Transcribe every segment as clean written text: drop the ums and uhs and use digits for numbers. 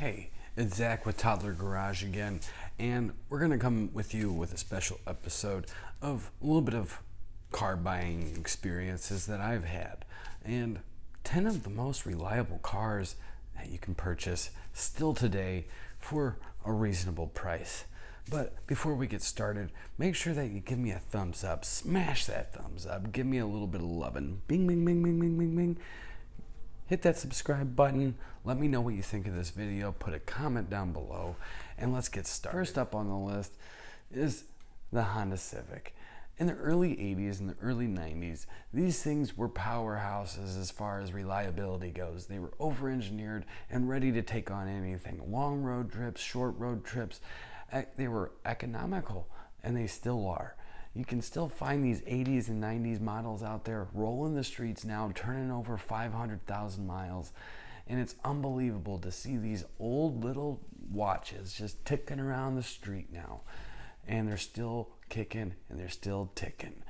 Hey, it's Zach with Toddler Garage again, and we're going to come with you with a special episode of a little bit of car buying experiences that I've had, and 10 of the most reliable cars that you can purchase still today for a reasonable price. But before we get started, make sure that you give me a thumbs up, smash that thumbs up, give me a little bit of lovin', bing, bing, bing, bing, bing, bing, bing. Hit that subscribe button, let me know what you think of this video, put a comment down below, and let's get started. First up on the list is the Honda Civic. In the early 80s and the early 90s, these things were powerhouses as far as reliability goes. They were over-engineered and ready to take on anything. Long road trips, short road trips, they were economical, and they still are. You can still find these 80s and 90s models out there rolling the streets now, turning over 500,000 miles. And it's unbelievable to see these old little watches just ticking around the street now. And they're still kicking and they're still ticking.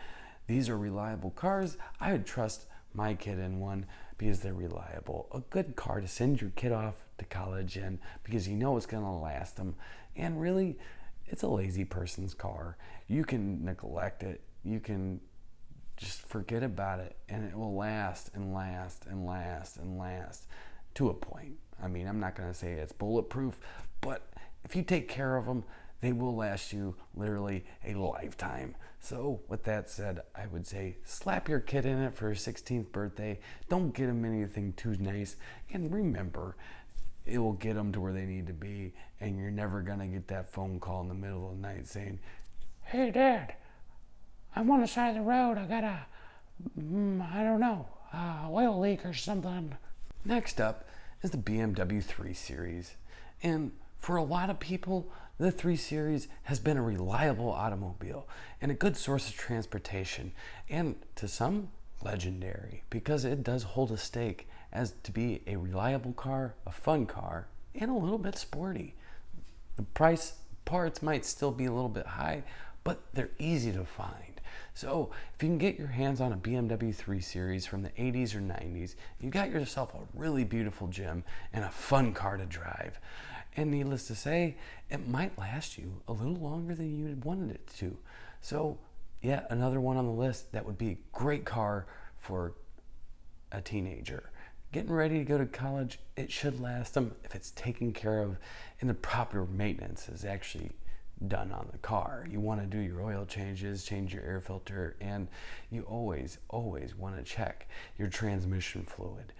These are reliable cars. I would trust my kid in one because they're reliable. A good car to send your kid off to college in because you know it's going to last them. And really, it's a lazy person's car. You can neglect it. You can just forget about it, and it will last and last and last and last to a point. I mean, I'm not going to say it's bulletproof, but if you take care of them, they will last you literally a lifetime. So with that said, I would say slap your kid in it for his 16th birthday. Don't get him anything too nice. And remember, it will get them to where they need to be, and you're never going to get that phone call in the middle of the night saying, "Hey, Dad, I'm on the side of the road. I got I don't know, oil leak or something." Next up is the BMW 3 Series. And for a lot of people, the 3 Series has been a reliable automobile and a good source of transportation, and to some, legendary, because it does hold a stake as to be a reliable car, a fun car, and a little bit sporty. The parts might still be a little bit high, but they're easy to find. So if you can get your hands on a BMW 3 Series from the 80s or 90s, you got yourself a really beautiful gem and a fun car to drive. And needless to say, it might last you a little longer than you had wanted it to. So yet another one on the list that would be a great car for a teenager. Getting ready to go to college, it should last them if it's taken care of and the proper maintenance is actually done on the car. You want to do your oil changes, change your air filter, and you always want to check your transmission fluid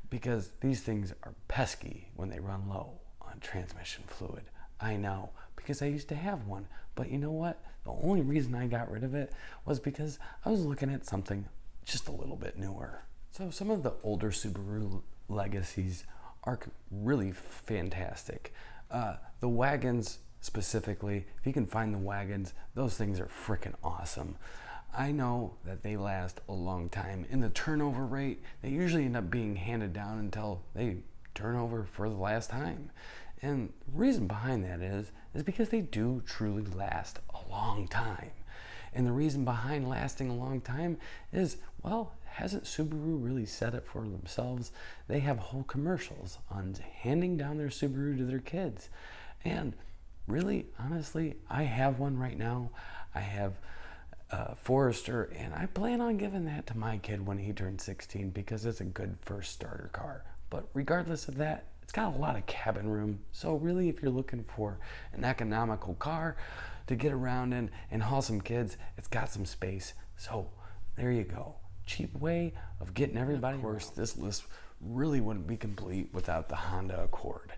because these things are pesky when they run low on transmission fluid. I know, because I used to have one, but you know what? The only reason I got rid of it was because I was looking at something just a little bit newer. So some of the older Subaru Legacies are really fantastic. The wagons specifically, if you can find the wagons, those things are freaking awesome. I know that they last a long time. In the turnover rate, they usually end up being handed down until they turn over for the last time. And the reason behind that is because they do truly last a long time. And the reason behind lasting a long time is, well, hasn't Subaru really set it for themselves? They have whole commercials on handing down their Subaru to their kids. And really, honestly, I have one right now. I have a Forester, and I plan on giving that to my kid when he turns 16 because it's a good first starter car. But regardless of that, it's got a lot of cabin room. So really, if you're looking for an economical car to get around in and haul some kids, it's got some space. So there you go. Cheap way of getting everybody. Of course, this list really wouldn't be complete without the Honda Accord.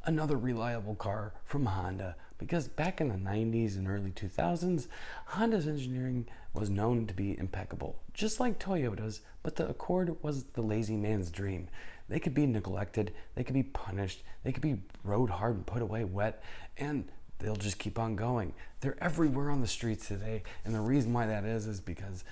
Another reliable car from Honda, because back in the 90s and early 2000s, Honda's engineering was known to be impeccable, just like Toyota's, but the Accord was the lazy man's dream. They could be neglected, they could be punished, they could be rode hard and put away wet, and they'll just keep on going. They're everywhere on the streets today, and the reason why that is because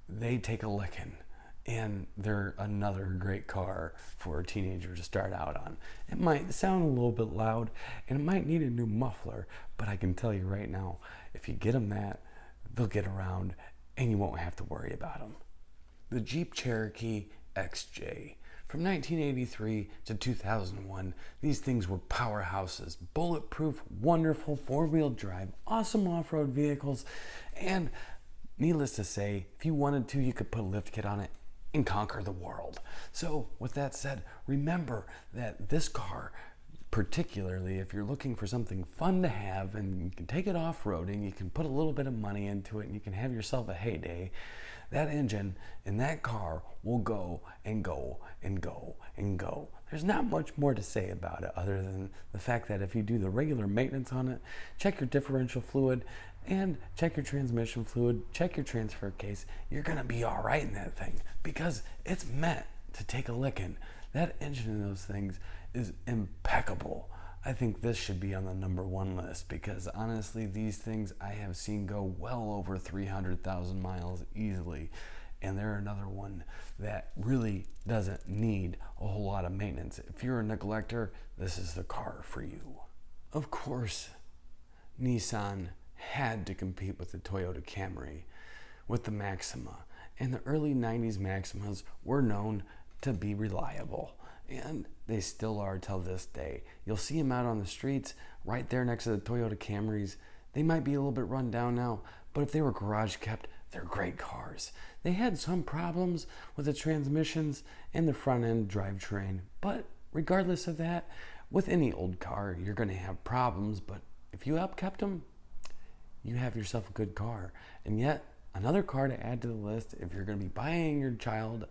they take a licking. And they're another great car for a teenager to start out on. It might sound a little bit loud and it might need a new muffler, but I can tell you right now, if you get them that, they'll get around and you won't have to worry about them. The Jeep Cherokee XJ From 1983 to 2001, these things were powerhouses, bulletproof, wonderful four-wheel drive, awesome off-road vehicles, and needless to say, if you wanted to, you could put a lift kit on it and conquer the world. So with that said, remember that this car, particularly if you're looking for something fun to have and you can take it off-roading, you can put a little bit of money into it and you can have yourself a heyday, that engine in that car will go and go and go and go. There's not much more to say about it other than the fact that if you do the regular maintenance on it, check your differential fluid and check your transmission fluid, check your transfer case, you're gonna be all right in that thing because it's meant to take a licking. That engine in those things is impeccable. I think this should be on the #1 list because honestly, these things I have seen go well over 300,000 miles easily. And they're another one that really doesn't need a whole lot of maintenance. If you're a neglector, this is the car for you. Of course, Nissan had to compete with the Toyota Camry with the Maxima. And the early 90s Maximas were known to be reliable. And they still are till this day. You'll see them out on the streets right there next to the Toyota Camrys. They might be a little bit run down now, but if they were garage kept, they're great cars. They had some problems with the transmissions and the front end drivetrain, but regardless of that, with any old car, you're going to have problems, but if you upkept them, you have yourself a good car. And yet, another car to add to the list if you're going to be buying your child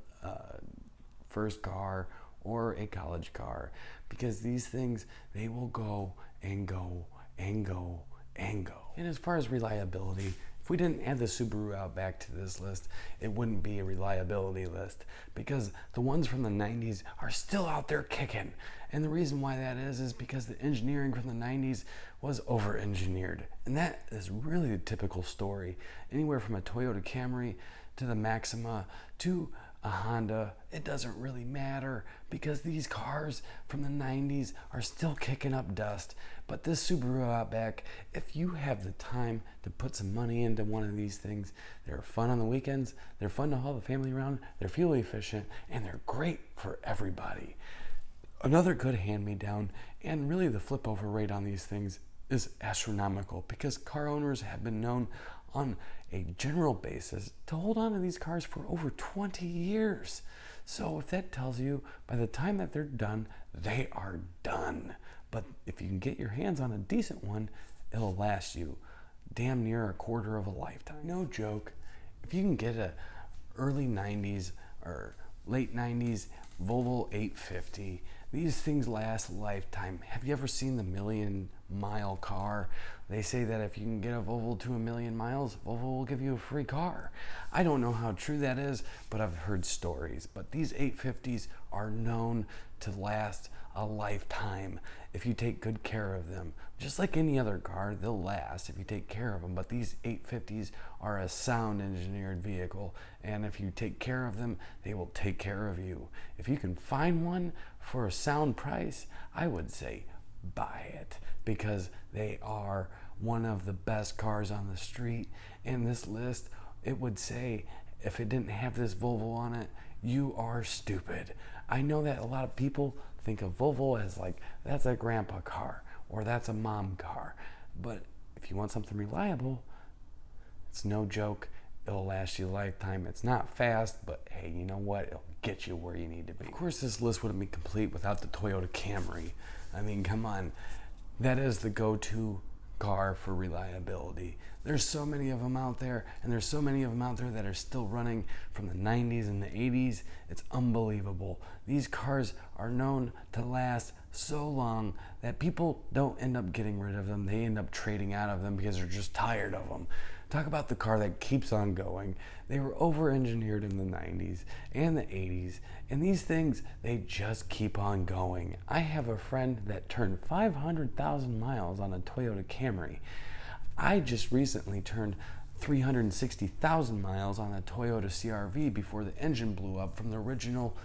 first car or a college car, because these things, they will go and go and go and go. And as far as reliability, if we didn't add the Subaru Outback to this list, it wouldn't be a reliability list because the ones from the 90s are still out there kicking. And the reason why that is because the engineering from the 90s was over-engineered. And that is really the typical story. Anywhere from a Toyota Camry to the Maxima to a Honda, it doesn't really matter because these cars from the 90s are still kicking up dust. But this Subaru Outback, if you have the time to put some money into one of these things, they're fun on the weekends, they're fun to haul the family around, they're fuel efficient, and they're great for everybody. Another good hand-me-down, and really the flip-over rate on these things is astronomical because car owners have been known on a general basis to hold on to these cars for over 20 years. So if that tells you by the time that they're done, they are done. But if you can get your hands on a decent one, it'll last you damn near a quarter of a lifetime. No joke. If you can get a early 90s or late 90s Volvo 850, these things last a lifetime. Have you ever seen the million-mile car? They say that if you can get a Volvo to 1,000,000 miles, Volvo will give you a free car. I don't know how true that is, but I've heard stories. But these 850s are known to last a lifetime if you take good care of them. Just like any other car, they'll last if you take care of them. But these 850s are a sound engineered vehicle, and if you take care of them, they will take care of you. If you can find one for a sound price, I would say buy it because they are one of the best cars on the street. In this list, it would say if it didn't have this Volvo on it, you are stupid. I know that a lot of people think of Volvo as like, that's a grandpa car or that's a mom car. But if you want something reliable, it's no joke. It'll last you a lifetime. It's not fast, but hey, you know what? It'll get you where you need to be. Of course, this list wouldn't be complete without the Toyota Camry. I mean, come on. That is the go-to car for reliability. There's so many of them out there, and there's so many of them out there that are still running from the 90s and the 80s. It's unbelievable. These cars are known to last so long that people don't end up getting rid of them. They end up trading out of them because they're just tired of them. Talk about the car that keeps on going. They were over-engineered in the 90s and the 80s, and these things, they just keep on going. I have a friend that turned 500,000 miles on a Toyota Camry. I just recently turned 360,000 miles on a Toyota CR-V before the engine blew up from the original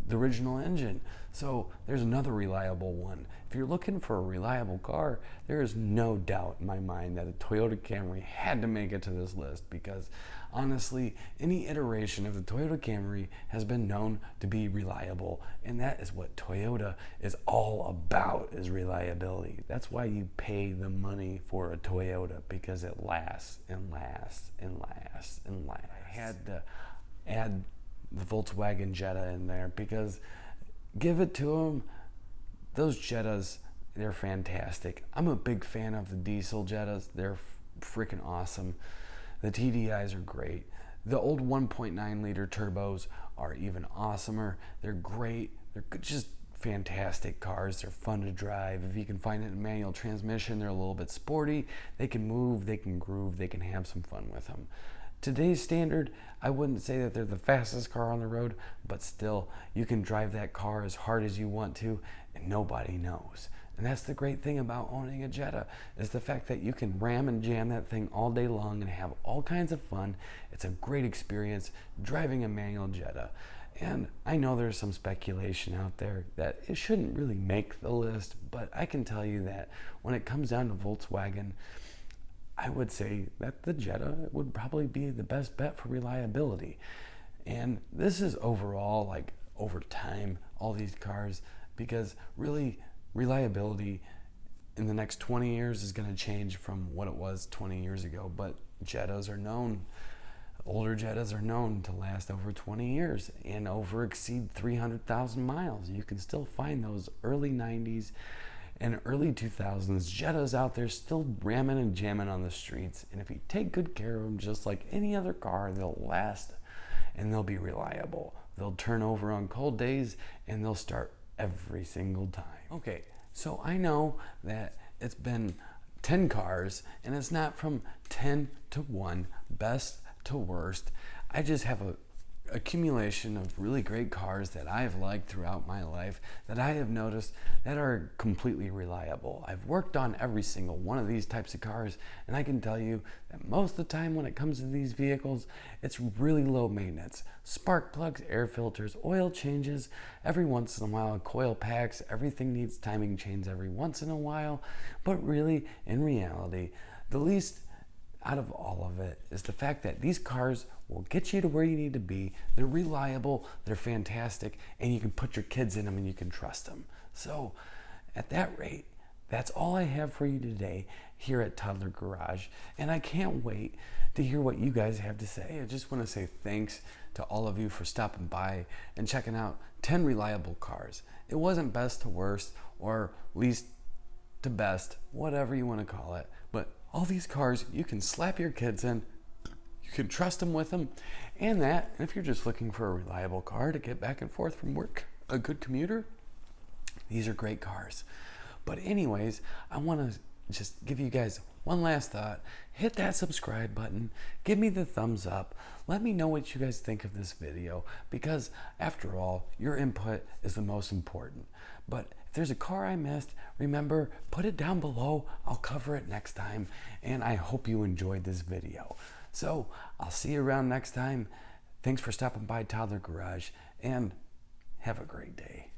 the original engine. So there's another reliable one. If you're looking for a reliable car, there is no doubt in my mind that a Toyota Camry had to make it to this list, because honestly, any iteration of the Toyota Camry has been known to be reliable, and that is what Toyota is all about, is reliability. That's why you pay the money for a Toyota, because it lasts and lasts and lasts and lasts. I had to add the Volkswagen Jetta in there because, give it to them, those Jettas, they're fantastic. I'm a big fan of the diesel Jettas. They're freaking awesome. The TDIs are great. The old 1.9 liter turbos are even awesomer. They're great. They're just fantastic cars. They're fun to drive. If you can find it in manual transmission, they're a little bit sporty. They can move, they can groove, they can have some fun with them. Today's standard, I wouldn't say that they're the fastest car on the road, but still, you can drive that car as hard as you want to, and nobody knows. And that's the great thing about owning a Jetta, is the fact that you can ram and jam that thing all day long and have all kinds of fun. It's a great experience driving a manual Jetta. And I know there's some speculation out there that it shouldn't really make the list, but I can tell you that when it comes down to Volkswagen, I would say that the Jetta would probably be the best bet for reliability. And this is overall, like, over time, all these cars, because really reliability in the next 20 years is going to change from what it was 20 years ago. But Jettas are known, older Jettas are known to last over 20 years and over exceed 300,000 miles. You can still find those early 90s and early 2000s Jettas out there still ramming and jamming on the streets. And if you take good care of them, just like any other car, they'll last and they'll be reliable. They'll turn over on cold days and they'll start every single time. Okay, so I know that it's been 10 cars and it's not from 10 to 1, best to worst. I just have a accumulation of really great cars that I've liked throughout my life, that I have noticed that are completely reliable. I've worked on every single one of these types of cars, and I can tell you that most of the time when it comes to these vehicles, it's really low maintenance. Spark plugs, air filters, oil changes, every once in a while, coil packs, everything needs timing chains every once in a while. But really, in reality, the least out of all of it is the fact that these cars will get you to where you need to be. They're reliable, they're fantastic, and you can put your kids in them and you can trust them. So at that rate, that's all I have for you today here at Toddler Garage, and I can't wait to hear what you guys have to say. I just want to say thanks to all of you for stopping by and checking out 10 reliable cars. It wasn't best to worst or least to best, whatever you want to call it, but all these cars you can slap your kids in, you can trust them with them, and if you're just looking for a reliable car to get back and forth from work, a good commuter, these are great cars. But anyways, I want to just give you guys one last thought. Hit that subscribe button, give me the thumbs up, let me know what you guys think of this video, because after all, your input is the most important. But if there's a car I missed, remember, put it down below. I'll cover it next time, and I hope you enjoyed this video. So I'll see you around next time. Thanks for stopping by Toddler Garage, and have a great day.